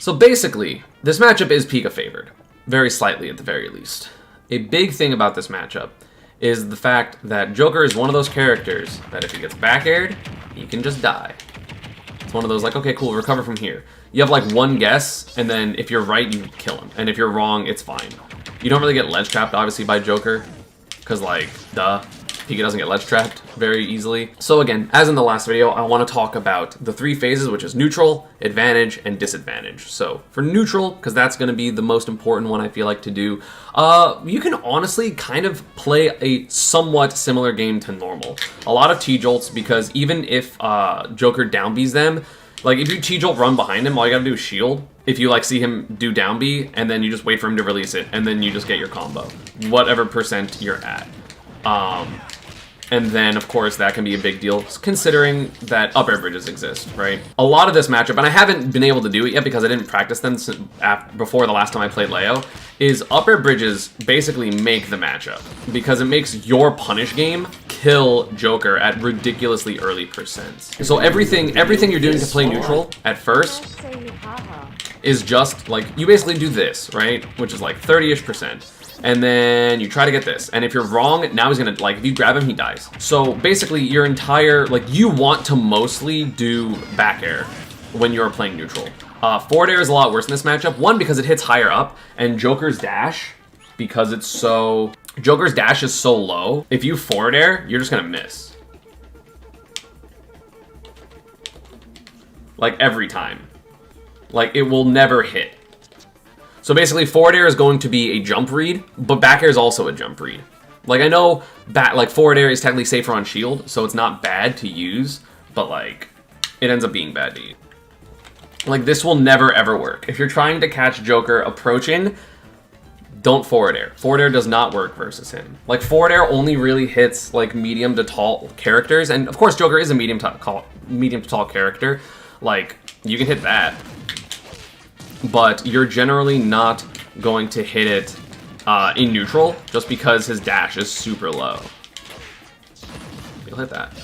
So basically, this matchup is Pika favored. Very slightly at the very least. A big thing about this matchup is the fact that Joker is one of those characters that if he gets back aired, he can just die. It's one of those like, okay, cool, recover from here. You have like one guess, and then if you're right, you kill him. And if you're wrong, it's fine. You don't really get ledge trapped, obviously, by Joker. Because, like, duh. Pika doesn't get ledge trapped very easily. So again, as in the last video, I want to talk about the 3 phases, which is neutral, advantage, and disadvantage. So for neutral, because that's going to be the most important one I feel like to do, you can honestly kind of play a somewhat similar game to normal. A lot of T-jolts, because even if Joker down Bs them, like if you T-jolt run behind him, all you gotta do is shield. If you like see him do down B, and then you just wait for him to release it, and then you just get your combo, whatever percent you're at. And then, of course, that can be a big deal, considering that up air bridges exist, right? A lot of this matchup, and I haven't been able to do it yet because I didn't practice them before the last time I played Leo, is up air bridges basically make the matchup, because it makes your punish game kill Joker at ridiculously early percents. So everything you're doing to play neutral at first is just, like, you basically do this, right? Which is like 30-ish%. And then you try to get this. And if you're wrong, now he's gonna, like, if you grab him, he dies. So basically your entire, like, you want to mostly do back air when you're playing neutral. Forward air is a lot worse in this matchup. One, because it hits higher up, and Joker's dash, because it's so... Joker's dash is so low, if you forward air, you're just gonna miss. Like, every time. Like, it will never hit. So basically, forward air is going to be a jump read, but back air is also a jump read. Like, I know forward air is technically safer on shield, so it's not bad to use, but, like, it ends up being bad to use. Like, this will never, ever work. If you're trying to catch Joker approaching, don't forward air. Forward air does not work versus him. Like, forward air only really hits, like, medium to tall characters, and, of course, Joker is a medium to tall character. Like, you can hit that. But you're generally not going to hit it in neutral, just because his dash is super low. You'll hit that.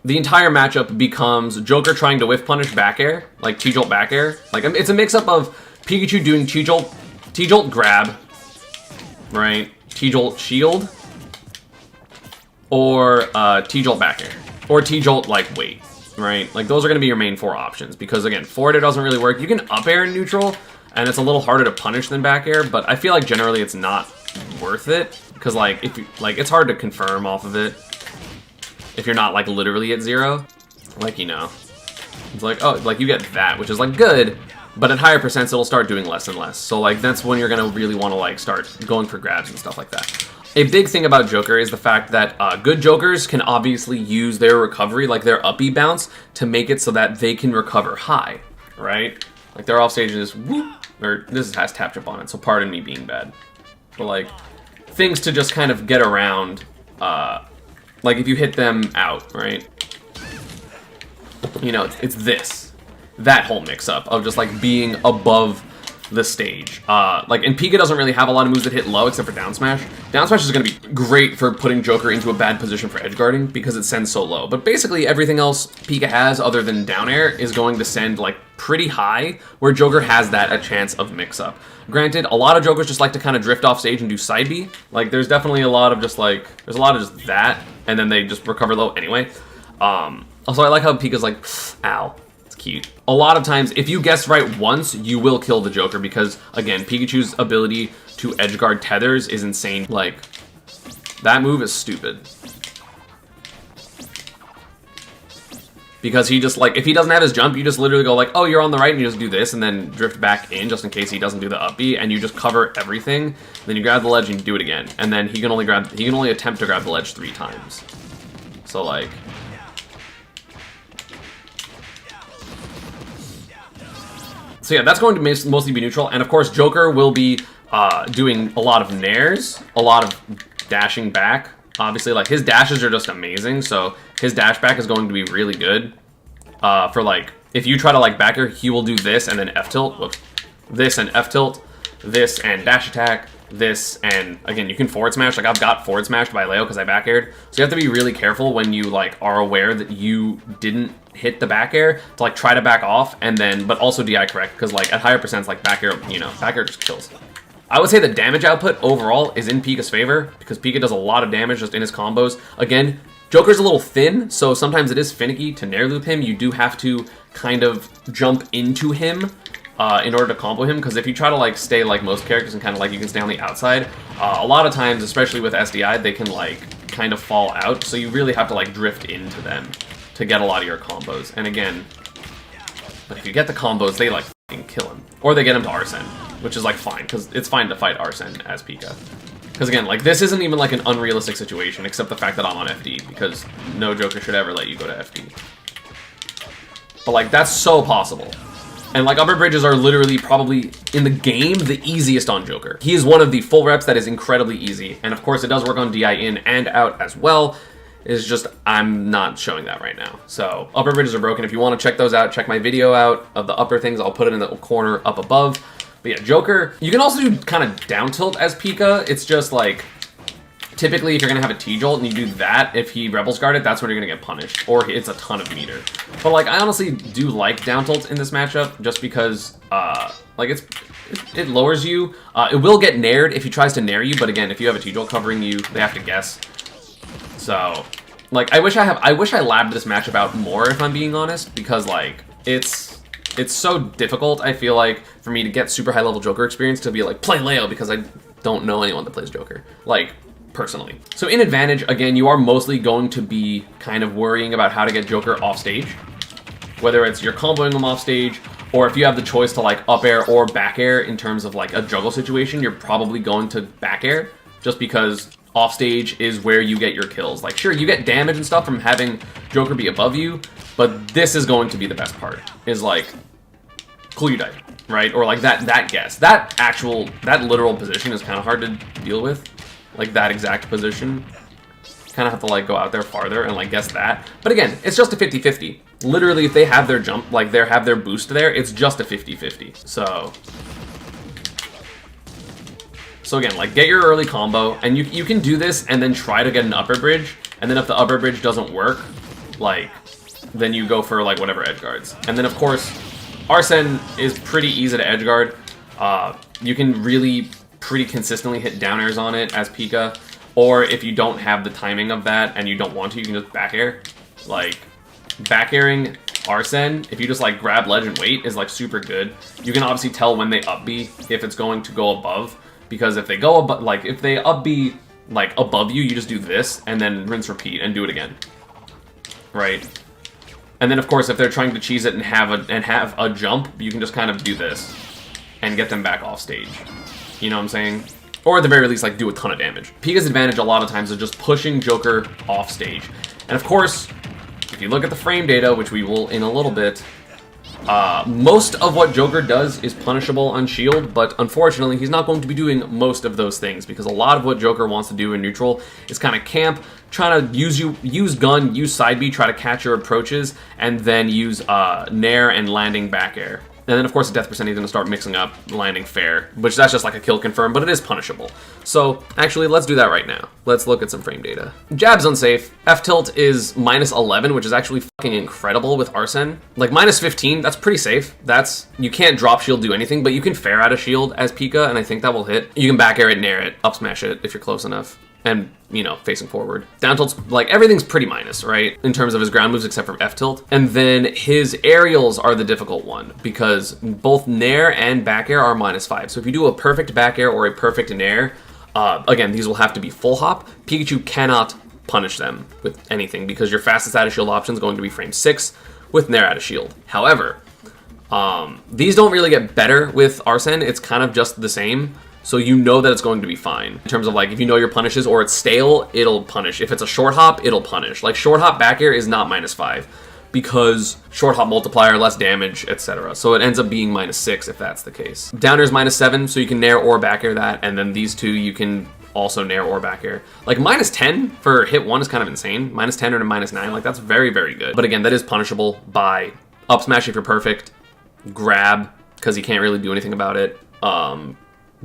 The entire matchup becomes Joker trying to whiff punish back air, like T-jolt back air. Like, it's a mix-up of Pikachu doing T-jolt grab, right? T-jolt shield, or T-jolt back air, or T-jolt, like, wait. Right? Like, those are going to be your main 4 options, because, again, forward air doesn't really work. You can up air in neutral, and it's a little harder to punish than back air, but I feel like generally it's not worth it, because, like, if you, like, it's hard to confirm off of it if you're not, like, literally at 0. Like, you know, it's like, oh, like, you get that, which is, like, good, but at higher percents, it'll start doing less and less. So, like, that's when you're going to really want to, like, start going for grabs and stuff like that. A big thing about Joker is the fact that good Jokers can obviously use their recovery, like their uppy bounce, to make it so that they can recover high, right? Like, their offstage is whoop, or this has tap jump on it, so pardon me being bad. But, like, things to just kind of get around, like if you hit them out, right? You know, it's this. That whole mix-up of just, like, being above the stage. Like, and Pika doesn't really have a lot of moves that hit low except for down smash. Down smash is going to be great for putting Joker into a bad position for edge guarding because it sends so low. But basically everything else Pika has other than down air is going to send, like, pretty high, where Joker has that a chance of mix-up. Granted, a lot of Jokers just like to kind of drift off stage and do side B. Like, there's definitely a lot of just, like, there's a lot of just that, and then they just recover low anyway. Also, I like how Pika's like, ow. Cute. A lot of times, if you guess right once, you will kill the Joker because, again, Pikachu's ability to edgeguard tethers is insane. Like, that move is stupid. Because he just, like, if he doesn't have his jump, you just literally go like, oh, you're on the right, and you just do this, and then drift back in just in case he doesn't do the up B, and you just cover everything. Then you grab the ledge and you do it again. And then he can only attempt to grab the ledge 3 times. So, like... So yeah, that's going to mostly be neutral, and of course Joker will be doing a lot of nairs, a lot of dashing back. Obviously, like, his dashes are just amazing, so his dash back is going to be really good. For, like, if you try to, like, backer, he will do this and then F-tilt, whoops, this and F-tilt, this and dash attack, this, and again, you can forward smash. Like, I've got forward smashed by Leo because I back aired. So you have to be really careful when you, like, are aware that you didn't hit the back air to, like, try to back off, and then, but also DI correct, because, like, at higher percents, like, back air, you know, back air just kills. I would say the damage output overall is in Pika's favor, because Pika does a lot of damage just in his combos. Again, Joker's a little thin, so sometimes it is finicky to Nair loop him. You do have to kind of jump into him in order to combo him, because if you try to, like, stay like most characters and kind of, like, you can stay on the outside, a lot of times, especially with SDI, they can, like, kind of fall out, so you really have to, like, drift into them to get a lot of your combos. And again, but if you get the combos, they, like, fucking kill him. Or they get him to Arsene, which is, like, fine, because it's fine to fight Arsene as Pika. Because again, like, this isn't even, like, an unrealistic situation, except the fact that I'm on FD, because no Joker should ever let you go to FD. But, like, that's so possible. And, like, upper bridges are literally probably, in the game, the easiest on Joker. He is one of the full reps that is incredibly easy. And, of course, it does work on DI in and out as well. It's just, I'm not showing that right now. So, upper bridges are broken. If you want to check those out, check my video out of the upper things. I'll put it in the corner up above. But yeah, Joker, you can also do kind of down tilt as Pika. It's just, like, typically if you're going to have a T-Jolt and you do that, if he Rebels Guard it, that's when you're going to get punished. Or it's a ton of meter. But, like, I honestly do like down tilt in this matchup just because, like, it lowers you. It will get nared if he tries to nair you, but again, if you have a T-Jolt covering you, they have to guess. So, like, I wish I labbed this matchup out more, if I'm being honest, because, like, it's so difficult, I feel like, for me to get super high level Joker experience to be like, play Leo, because I don't know anyone that plays Joker. Like, personally. So in advantage, again, you are mostly going to be kind of worrying about how to get Joker off stage. Whether it's you're comboing him off stage, or if you have the choice to, like, up air or back air in terms of, like, a juggle situation, you're probably going to back air, just because off stage is where you get your kills. Like, sure, you get damage and stuff from having Joker be above you, but this is going to be the best part, is, like, cool you die, right? Or, like, that guess. That literal position is kind of hard to deal with. Like, that exact position. Kind of have to, like, go out there farther and, like, guess that. But again, it's just a 50-50. Literally, if they have their jump, like, they have their boost there, it's just a 50-50. So again, like, get your early combo, and you can do this and then try to get an upper bridge, and then if the upper bridge doesn't work, like, then you go for, like, whatever edge guards. And then, of course, Arsene is pretty easy to edge guard. You can really pretty consistently hit down airs on it as Pika, or if you don't have the timing of that and you don't want to, you can just back air. Like, back airing Arsene, if you just, like, grab ledge and wait, is, like, super good. You can obviously tell when they up B if it's going to go above, because if they go above, like, if they up B, like, above you, you just do this and then rinse repeat and do it again, right? And then, of course, if they're trying to cheese it and have a jump, you can just kind of do this and get them back off stage. You know what I'm saying? Or at the very least, like, do a ton of damage. Pika's advantage a lot of times is just pushing Joker off stage. And of course, if you look at the frame data, which we will in a little bit, most of what Joker does is punishable on shield, but unfortunately, he's not going to be doing most of those things, because a lot of what Joker wants to do in neutral is kind of camp, trying to use gun, use side B, try to catch your approaches, and then use nair and landing back air. And then, of course, the death percent is going to start mixing up landing fair, which that's just like a kill confirm, but it is punishable. So, actually, let's do that right now. Let's look at some frame data. Jab's unsafe. F-tilt is -11, which is actually fucking incredible with Arsene. Like, -15, that's pretty safe. You can't drop shield, do anything, but you can fair out a shield as Pika, and I think that will hit. You can back air it, nair it, up smash it if you're close enough. And, you know, facing forward. Down tilt's, like, everything's pretty minus, right? In terms of his ground moves, except for F-tilt. And then his aerials are the difficult one, because both nair and back air are -5. So if you do a perfect back air or a perfect nair, again, these will have to be full hop. Pikachu cannot punish them with anything, because your fastest out of shield option is going to be frame 6 with nair out of shield. However, these don't really get better with Arsene. It's kind of just the same. So you know that it's going to be fine. In terms of, like, if you know your punishes or it's stale, it'll punish. If it's a short hop, it'll punish. Like, short hop back air is not -5 because short hop multiplier, less damage, etc. So it ends up being -6 if that's the case. Down air is -7, so you can nair or back air that, and then these two you can also nair or back air. Like, -10 for hit 1 is kind of insane. -10 or -9, like, that's very, very good. But again, that is punishable by up smash if you're perfect, grab, because you can't really do anything about it,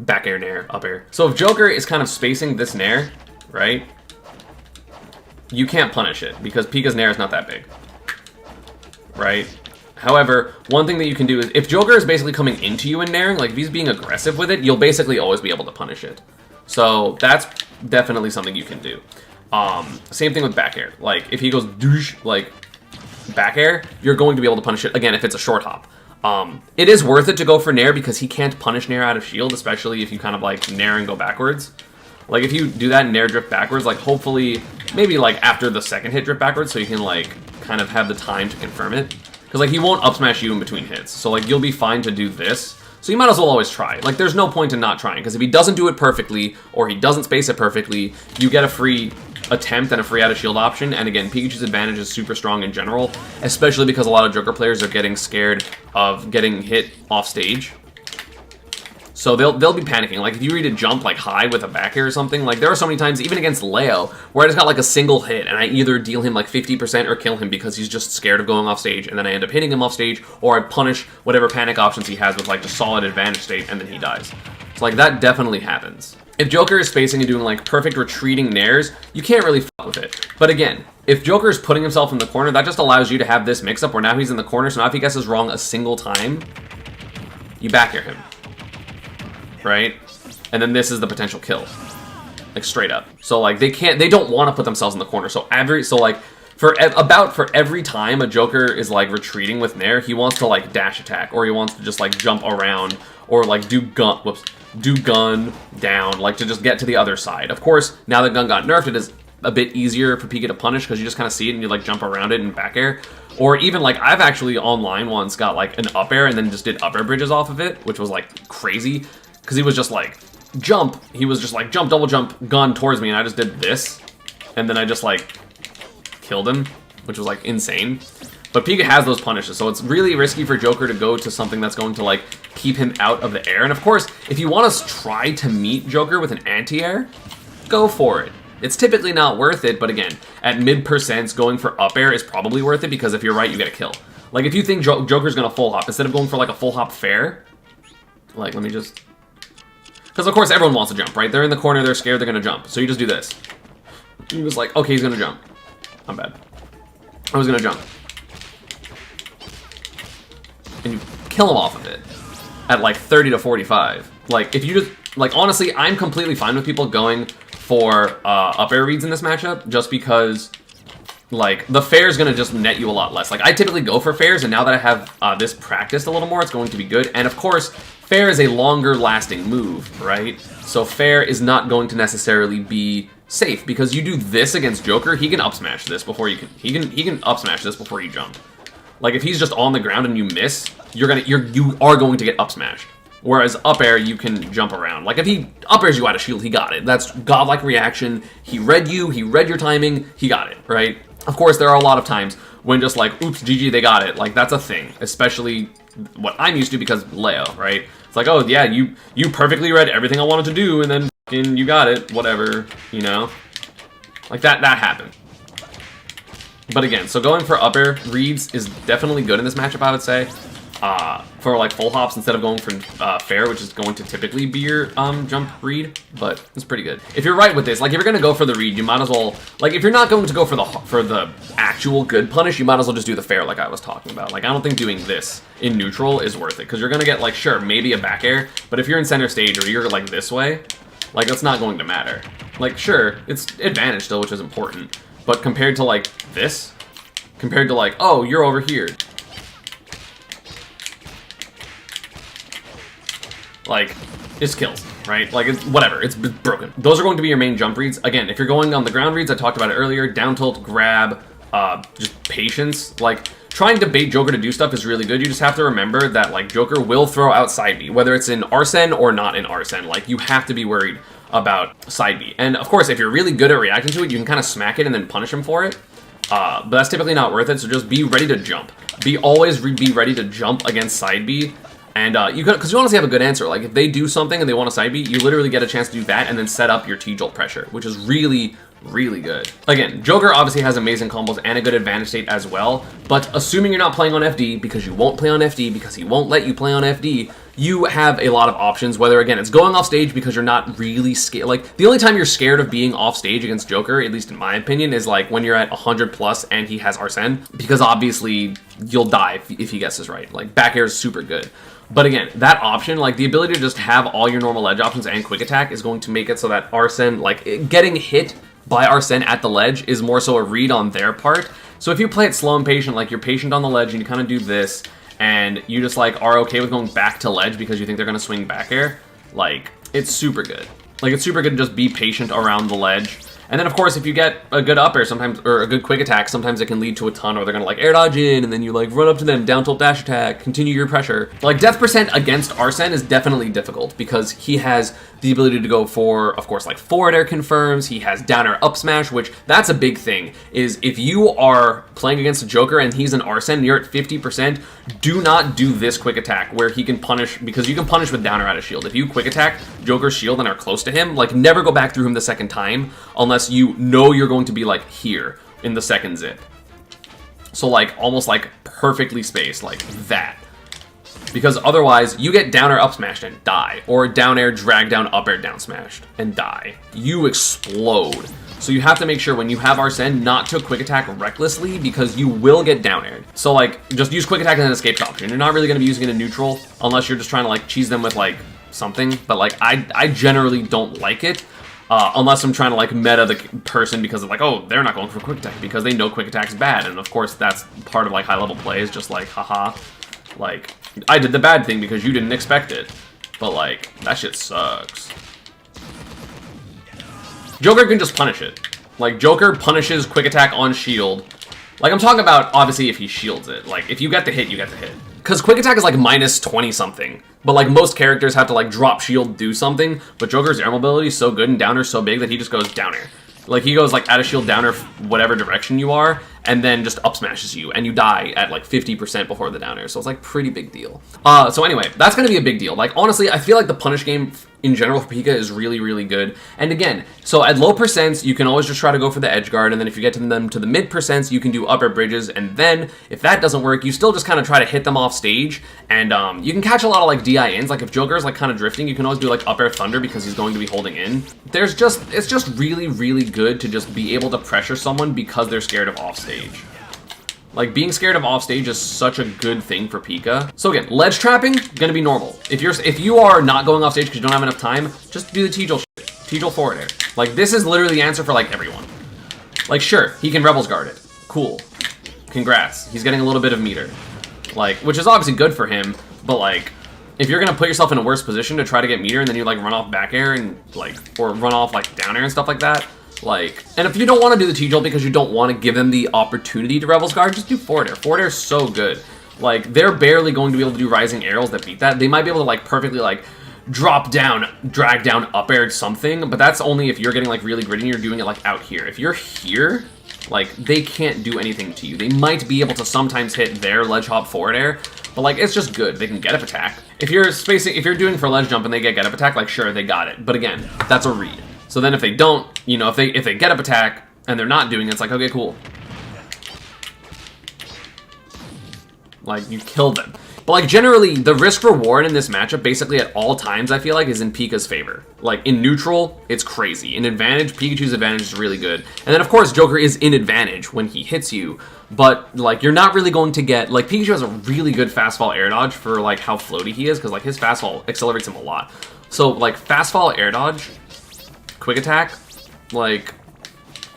back air, nair, up air. So if Joker is kind of spacing this nair, right, you can't punish it because Pika's nair is not that big, right? However, one thing that you can do is if Joker is basically coming into you and nairing, like if he's being aggressive with it, you'll basically always be able to punish it. So that's definitely something you can do. Same thing with back air. Like if he goes douche, like back air, you're going to be able to punish it again if it's a short hop. It is worth it to go for nair because he can't punish nair out of shield, especially if you kind of like nair and go backwards. Like if you do that and nair drift backwards, like hopefully maybe like after the second hit drift backwards so you can like kind of have the time to confirm it. Because like he won't up smash you in between hits. So like you'll be fine to do this. So you might as well always try. Like there's no point in not trying because if he doesn't do it perfectly or he doesn't space it perfectly, you get a free attempt and a free out of shield option. And again, Pikachu's advantage is super strong in general, especially because a lot of Joker players are getting scared of getting hit off stage. So they'll be panicking. Like if you read a jump like high with a back air or something, like there are so many times even against Leo where I just got like a single hit and I either deal him like 50% or kill him because he's just scared of going off stage and then I end up hitting him off stage, or I punish whatever panic options he has with like the solid advantage state and then he dies. So like that definitely happens. If Joker is spacing and doing like perfect retreating nairs, you can't really fuck with it. But again, if Joker is putting himself in the corner, that just allows you to have this mix up where now he's in the corner, so now if he guesses wrong a single time, you back air him. Right? And then this is the potential kill. Like straight up. So like they don't want to put themselves in the corner. So for every time a Joker is like retreating with nair, he wants to like dash attack or he wants to just like jump around or like do gun down, like to just get to the other side. Of course, now that gun got nerfed, it is a bit easier for Pika to punish because you just kind of see it and you like jump around it and back air. Or even like I've actually online once got like an up air and then just did up air bridges off of it, which was like crazy. Because he was just like, jump. He was just like, jump, double jump, gun towards me. And I just did this. And then I just like killed him, which was like insane. But Pika has those punishes. So it's really risky for Joker to go to something that's going to like keep him out of the air. And of course, if you want to try to meet Joker with an anti-air, go for it. It's typically not worth it. But again, at mid percents, going for up air is probably worth it because if you're right, you get a kill. Like if you think Joker's going to full hop, instead of going for like a full hop fair, like let me just... Because of course everyone wants to jump, right? They're in the corner, they're scared, they're gonna jump. So you just do this. You're just like, okay, he's gonna jump. I'm bad. I was gonna jump. And you kill him off of it at like 30 to 45. Like if you just, like honestly, I'm completely fine with people going for up air reads in this matchup just because like the fair is gonna just net you a lot less. Like I typically go for fairs, and now that I have this practiced a little more, it's going to be good. And of course, fair is a longer lasting move, right? So fair is not going to necessarily be safe because you do this against Joker, he can up smash this before you can he can up smash this before you jump. Like if he's just on the ground and you miss, you are going to get up smashed. Whereas up air, you can jump around. Like if he up airs you out of shield, he got it. That's godlike reaction. He read you, he read your timing, he got it, right? Of course, there are a lot of times when just like, oops, GG, they got it. Like that's a thing, especially what I'm used to because Leo, right? It's like, oh yeah, you perfectly read everything I wanted to do and then fucking you got it, whatever, you know? Like that happened. But again, so going for up air reads is definitely good in this matchup, I would say. For like full hops instead of going for fair, which is going to typically be your jump read, but it's pretty good. If you're right with this, like if you're gonna go for the read, you might as well, like if you're not going to go for the actual good punish, you might as well just do the fair like I was talking about. Like I don't think doing this in neutral is worth it because you're gonna get like, sure, maybe a back air, but if you're in center stage or you're like this way, like that's not going to matter. Like sure, it's advantage still, which is important, but compared to like this, compared to like, oh, you're over here. Like, it's kills, right? Like, it's whatever, it's broken. Those are going to be your main jump reads. Again, if you're going on the ground reads, I talked about it earlier, down tilt, grab, just patience. Like, trying to bait Joker to do stuff is really good. You just have to remember that, like, Joker will throw out side B, whether it's in Arsene or not in Arsene. Like, you have to be worried about side B. And, of course, if you're really good at reacting to it, you can kind of smack it and then punish him for it. But that's typically not worth it, so just be ready to jump. Always be ready to jump against side B. And because you honestly have a good answer. Like if they do something and they want a side B, you literally get a chance to do that and then set up your T-Jolt pressure, which is really, really good. Again, Joker obviously has amazing combos and a good advantage state as well, but assuming you're not playing on FD, because you won't play on FD, because he won't let you play on FD, you have a lot of options, whether, again, it's going off stage because you're not really scared. Like, the only time you're scared of being off stage against Joker, at least in my opinion, is like when you're at 100 plus and he has Arsene, because obviously you'll die if he guesses right. Like, back air is super good. But again, that option, like the ability to just have all your normal ledge options and quick attack is going to make it so that Arsene, like getting hit by Arsene at the ledge is more so a read on their part. So if you play it slow and patient, like you're patient on the ledge and you kind of do this, and you just like are okay with going back to ledge because you think they're going to swing back air, like it's super good. Like it's super good to just be patient around the ledge. And then, of course, if you get a good up air sometimes, or a good quick attack, sometimes it can lead to a ton, or they're going to, like, air dodge in, and then you, like, run up to them, down tilt dash attack, continue your pressure. Like, death percent against Arsene is definitely difficult, because he has the ability to go for, of course, like, forward air confirms, he has down air up smash, which, that's a big thing, is if you are playing against a Joker and he's an Arsene and you're at 50%, do not do this quick attack, where he can punish, because you can punish with down air out of shield. If you quick attack Joker's shield and are close to him, like, never go back through him the second time, unless you know you're going to be like here in the second zip. So like almost like perfectly spaced like that. Because otherwise you get down air up smashed and die. Or down air drag down up air down smashed and die. You explode. So you have to make sure when you have Arsene not to quick attack recklessly because you will get down aired. So like just use quick attack as an escape option. You're not really going to be using it in neutral unless you're just trying to like cheese them with like something. But like I generally don't like it. Unless I'm trying to like meta the person because of like, oh, they're not going for quick attack because they know quick attack's bad. And of course that's part of like high level play is just like, haha, like I did the bad thing because you didn't expect it. But like, that shit sucks. Joker can just punish it. Like Joker punishes quick attack on shield. Like I'm talking about obviously if he shields it. Like if you get the hit, you get the hit. Because quick attack is like minus 20 something. But like most characters have to like drop shield, do something. But Joker's air mobility is so good and down air so big that he just goes down air. Like he goes like out of shield down air whatever direction you are. And then just up smashes you. And you die at like 50% before the down air. So it's like pretty big deal. So anyway, that's going to be a big deal. Like honestly, I feel like the punish game in general for Pika is really, really good. And again, so at low percents, you can always just try to go for the edge guard. And then if you get to them to the mid percents, you can do upper bridges. And then if that doesn't work, you still just kind of try to hit them off stage. And you can catch a lot of like DI ins. Like if Joker's like kind of drifting, you can always do like up air thunder because he's going to be holding in. It's just really, really good to just be able to pressure someone because they're scared of off stage. Like, being scared of offstage is such a good thing for Pika. So again, ledge trapping, gonna be normal. If you are not going offstage because you don't have enough time, just do the T-Jolt shit. T-Jolt forward air. Like, this is literally the answer for, like, everyone. Like, sure, he can Rebels Guard it. Cool. Congrats. He's getting a little bit of meter. Like, which is obviously good for him, but, like, if you're gonna put yourself in a worse position to try to get meter and then you, like, run off back air and, like, or run off, like, down air and stuff like that, like, and if you don't want to do the T-Jolt because you don't want to give them the opportunity to Rebels Guard, just do forward air. Forward air is so good. Like, they're barely going to be able to do rising arrows that beat that. They might be able to, like, perfectly, like, drop down, drag down, up air something, but that's only if you're getting, like, really gritty and you're doing it, like, out here. If you're here, like, they can't do anything to you. They might be able to sometimes hit their ledge hop forward air, but, like, it's just good. They can get up attack. If you're doing for ledge jump and they get up attack, like, sure, they got it. But again, that's a read. So then if they don't, you know, if they get up attack and they're not doing it, it's like, okay, cool. Like, you killed them. But, like, generally, the risk-reward in this matchup, basically at all times, I feel like, is in Pika's favor. Like, in neutral, it's crazy. In advantage, Pikachu's advantage is really good. And then, of course, Joker is in advantage when he hits you. But, like, you're not really going to get... Like, Pikachu has a really good fastfall air dodge for, like, how floaty he is, because, like, his fastfall accelerates him a lot. So, like, fastfall air dodge... quick attack, like,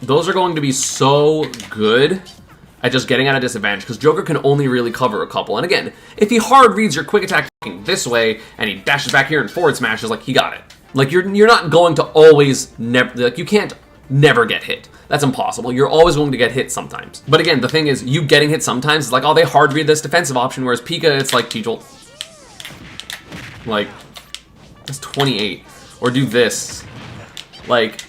those are going to be so good at just getting at a disadvantage, because Joker can only really cover a couple. And again, if he hard reads your quick attack this way, and he dashes back here and forward smashes, like, he got it. Like, you're not going to always never, like, you can't never get hit. That's impossible. You're always going to get hit sometimes. But again, the thing is, you getting hit sometimes is like, oh, they hard read this defensive option, whereas Pika, it's like T-Jolt. Like, that's 28. Or do this. Like,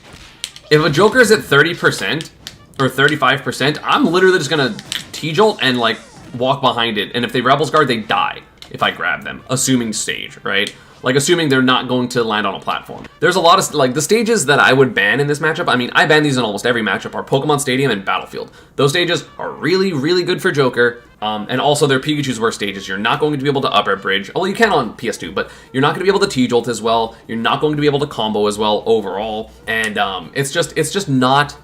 if a Joker is at 30% or 35%, I'm literally just gonna T-Jolt and, like, walk behind it. And if they Rebels Guard, they die. if I grab them, assuming stage, right? Like, assuming they're not going to land on a platform. There's a lot of, like, the stages that I would ban in this matchup, I mean, I ban these in almost every matchup, are Pokemon Stadium and Battlefield. Those stages are really, really good for Joker, and also they're Pikachu's worst stages. You're not going to be able to up air bridge. Well, you can on PS2, but you're not going to be able to T-Jolt as well. You're not going to be able to combo as well overall, and it's just not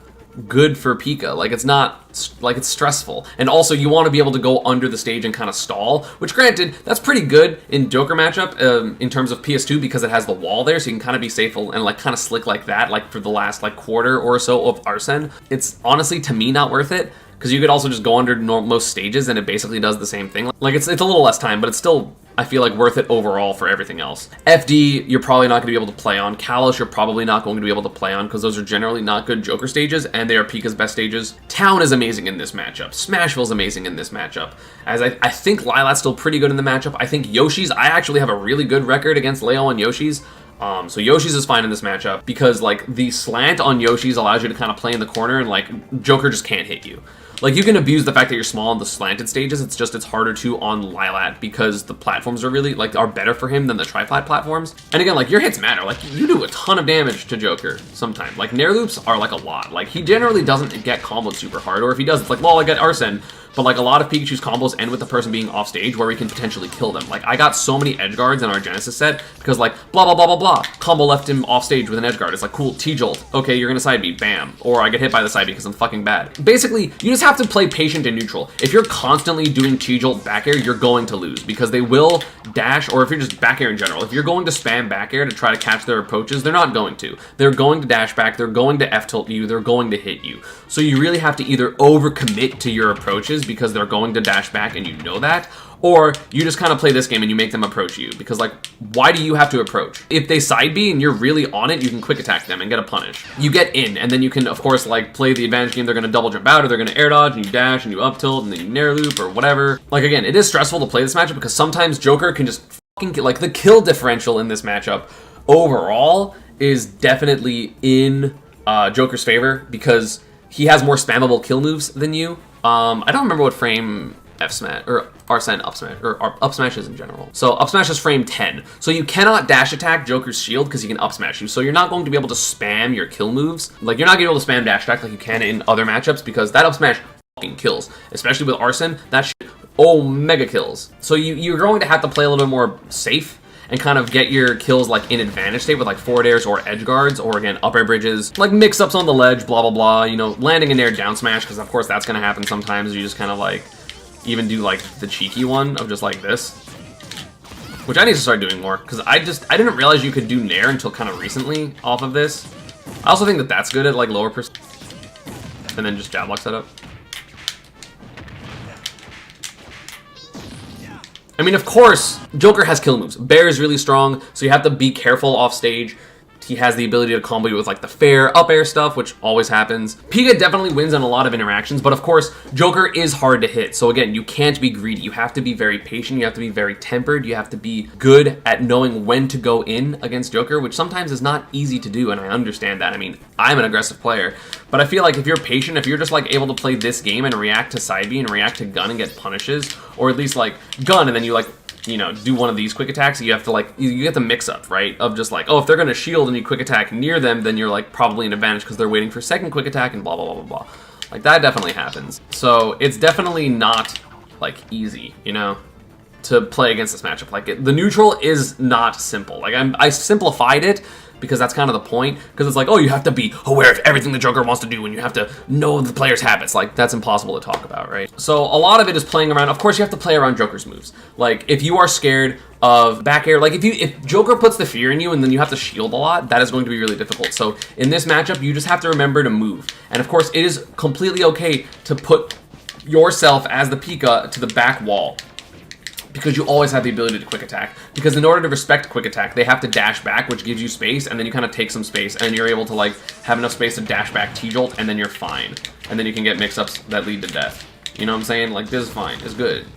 good for Pika. Like, it's not, like, it's stressful. And also, you want to be able to go under the stage and kind of stall, which, granted, that's pretty good in Joker matchup in terms of PS2 because it has the wall there, so you can kind of be safe and, like, kind of slick like that, like, for the last, like, quarter or so of Arsene. It's honestly, to me, not worth it, because you could also just go under most stages and it basically does the same thing. Like, it's a little less time, but it's still, I feel like, worth it overall for everything else. FD, you're probably not going to be able to play on. Kalos, you're probably not going to be able to play on because those are generally not good Joker stages, and they are Pika's best stages. Town is amazing in this matchup. Smashville's amazing in this matchup. As I think Lilat's still pretty good in the matchup. I think Yoshi's, I actually have a really good record against Leo and Yoshi's. So Yoshi's is fine in this matchup because, like, the slant on Yoshi's allows you to kind of play in the corner and, like, Joker just can't hit you. Like, you can abuse the fact that you're small on the slanted stages, it's harder to on Lilat because the platforms are really, like, are better for him than the triplat platforms. And again, like, your hits matter. Like, you do a ton of damage to Joker sometimes. Like, Nair loops are, like, a lot. Like, he generally doesn't get comboed super hard, or if he does, it's like, well, I get Arsene. But, like, a lot of Pikachu's combos end with the person being off stage where we can potentially kill them. Like, I got so many edge guards in our Genesis set because, like, blah, blah, blah, blah, blah. Combo left him off stage with an edge guard. It's like, cool, T-Jolt. Okay, you're gonna side B. Bam. Or I get hit by the side B because I'm fucking bad. Basically, you just have to play patient and neutral. If you're constantly doing T-Jolt back air, you're going to lose because they will dash, or if you're just back air in general, if you're going to spam back air to try to catch their approaches, they're not going to. They're going to dash back, they're going to F-tilt you, they're going to hit you. So you really have to either overcommit to your approaches because they're going to dash back and you know that, or you just kind of play this game and you make them approach you because, like, why do you have to approach? If they side B and you're really on it, you can quick attack them and get a punish. You get in and then you can, of course, like, play the advantage game. They're going to double jump out or they're going to air dodge and you dash and you up tilt and then you nair loop or whatever. Like, again, it is stressful to play this matchup because sometimes Joker can just fucking kill. Like, the kill differential in this matchup overall is definitely in Joker's favor because he has more spammable kill moves than you. I don't remember what frame F smash or Arsene up smash or up smashes in general. So up smash is frame 10. So you cannot dash attack Joker's shield because he can up smash you. So you're not going to be able to spam your kill moves. Like, you're not going to be able to spam dash attack like you can in other matchups because that up smash fucking kills. Especially with Arsene, that shit mega kills. So you're going to have to play a little bit more safe and kind of get your kills, like, in advantage state with, like, forward airs or edge guards, or, again, up air bridges, like, mix-ups on the ledge, blah, blah, blah, you know, landing an air down smash, because, of course, that's going to happen sometimes. You just kind of, like, even do, like, the cheeky one of just, like, this, which I need to start doing more, because I didn't realize you could do nair until kind of recently off of this. I also think that that's good at, like, lower percent, and then just jab lock setup. I mean, of course, Joker has kill moves. Bear is really strong, so you have to be careful off stage. He has the ability to combo you with, like, the fair up air stuff, which always happens. Pika definitely wins on a lot of interactions, but of course, Joker is hard to hit. So again, you can't be greedy. You have to be very patient. You have to be very tempered. You have to be good at knowing when to go in against Joker, which sometimes is not easy to do, and I understand that. I mean, I'm an aggressive player, but I feel like if you're patient, if you're just, like, able to play this game and react to side B and react to gun and get punishes, or at least, like, gun and then you, like, you know, do one of these quick attacks, you have to, like, you get the mix-up, right? Of just, like, oh, if they're going to shield and you quick attack near them, then you're, like, probably an advantage because they're waiting for second quick attack and blah, blah, blah, blah, blah. Like, that definitely happens. So, it's definitely not, like, easy, you know, to play against this matchup. Like, the neutral is not simple. Like, I simplified it because that's kind of the point. Because it's like, oh, you have to be aware of everything the Joker wants to do and you have to know the player's habits. Like, that's impossible to talk about, right? So a lot of it is playing around. Of course, you have to play around Joker's moves. Like, if you are scared of back air, like, if Joker puts the fear in you and then you have to shield a lot, that is going to be really difficult. So in this matchup, you just have to remember to move. And of course, it is completely okay to put yourself as the Pika to the back wall, because you always have the ability to quick attack. Because in order to respect quick attack, they have to dash back, which gives you space, and then you kind of take some space, and you're able to, like, have enough space to dash back T-Jolt, and then you're fine. And then you can get mix-ups that lead to death. You know what I'm saying? Like, this is fine. It's good.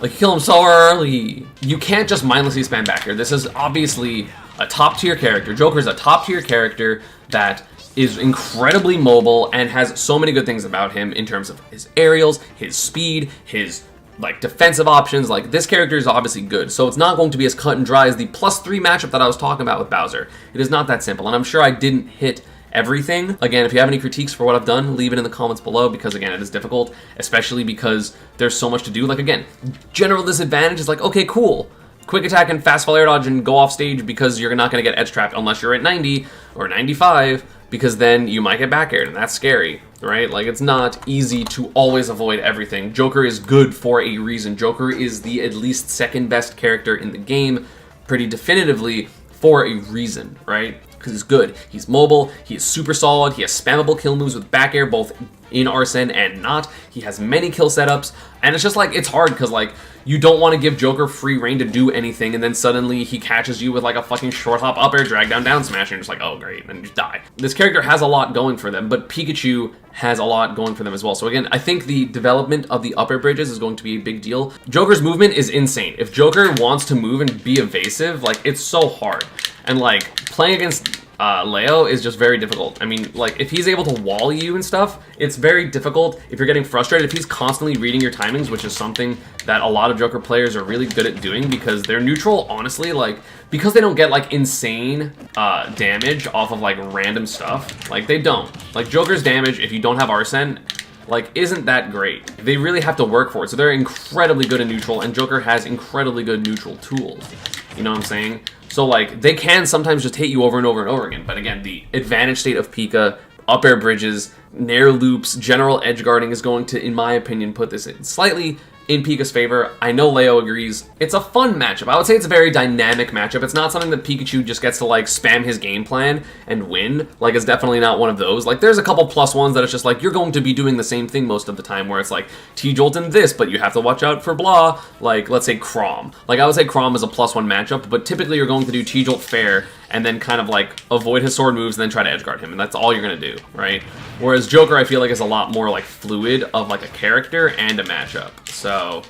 Like, you kill him so early. You can't just mindlessly spam back here. This is obviously a top-tier character. Joker's a top-tier character that is incredibly mobile and has so many good things about him in terms of his aerials, his speed, his like defensive options. Like, this character is obviously good, so it's not going to be as cut and dry as the +3 matchup that I was talking about with Bowser. It is not that simple, and I'm sure I didn't hit everything. Again, if you have any critiques for what I've done, leave it in the comments below, because again, it is difficult, especially because there's so much to do. Like, again, general disadvantage is like, okay, cool. Quick attack and fast fall air dodge and go off stage, because you're not going to get edge trapped unless you're at 90 or 95, because then you might get back aired, and that's scary, right? Like, it's not easy to always avoid everything. Joker is good for a reason. Joker is the at least second best character in the game, pretty definitively, for a reason, right? Because he's good, he's mobile, he is super solid, he has spammable kill moves with back air, both in Arsene and not. He has many kill setups, and it's just like, it's hard because like, you don't want to give Joker free reign to do anything, and then suddenly he catches you with like a fucking short hop up air, drag down, down smash, and you're just like, oh great, and you just die. This character has a lot going for them, but Pikachu has a lot going for them as well. So again, I think the development of the up air bridges is going to be a big deal. Joker's movement is insane. If Joker wants to move and be evasive, like, it's so hard. And like, playing against Leo is just very difficult. I mean, like, if he's able to wall you and stuff, it's very difficult if you're getting frustrated. If he's constantly reading your timings, which is something that a lot of Joker players are really good at doing, because they're neutral, honestly, like, because they don't get like insane damage off of like random stuff, like, they don't. Like, Joker's damage, if you don't have Arsene, like, isn't that great. They really have to work for it. So they're incredibly good in neutral, and Joker has incredibly good neutral tools. You know what I'm saying? So like, they can sometimes just hit you over and over and over again. But again, the advantage state of Pika, up air bridges, nair loops, general edge guarding is going to, in my opinion, put this in slightly in Pika's favor. I know Leo agrees. It's a fun matchup. I would say it's a very dynamic matchup. It's not something that Pikachu just gets to like spam his game plan and win. Like, it's definitely not one of those. Like, there's a couple +1s that it's just like, you're going to be doing the same thing most of the time, where it's like T-Jolt and this, but you have to watch out for blah. Like, let's say Chrom. Like, I would say Chrom is a +1 matchup, but typically you're going to do T-Jolt fair and then kind of like avoid his sword moves and then try to edge guard him, and that's all you're gonna do, right? Whereas Joker, I feel like, is a lot more like fluid of like a character and a matchup. So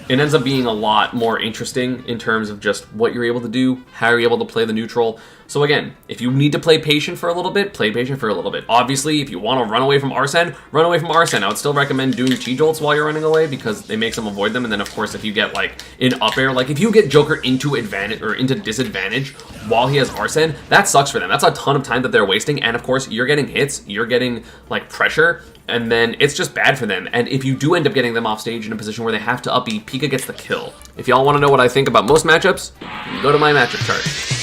it ends up being a lot more interesting in terms of just what you're able to do, how you're able to play the neutral. So again, if you need to play patient for a little bit, play patient for a little bit. Obviously, if you want to run away from Arsene, run away from Arsene. I would still recommend doing T-Jolts while you're running away, because they make them avoid them. And then of course, if you get like in up air, like if you get Joker into advantage or into disadvantage while he has Arsene, that sucks for them. That's a ton of time that they're wasting. And of course, you're getting hits, you're getting like pressure, and then it's just bad for them. And if you do end up getting them off stage in a position where they have to up B, Pika gets the kill. If y'all want to know what I think about most matchups, go to my matchup chart.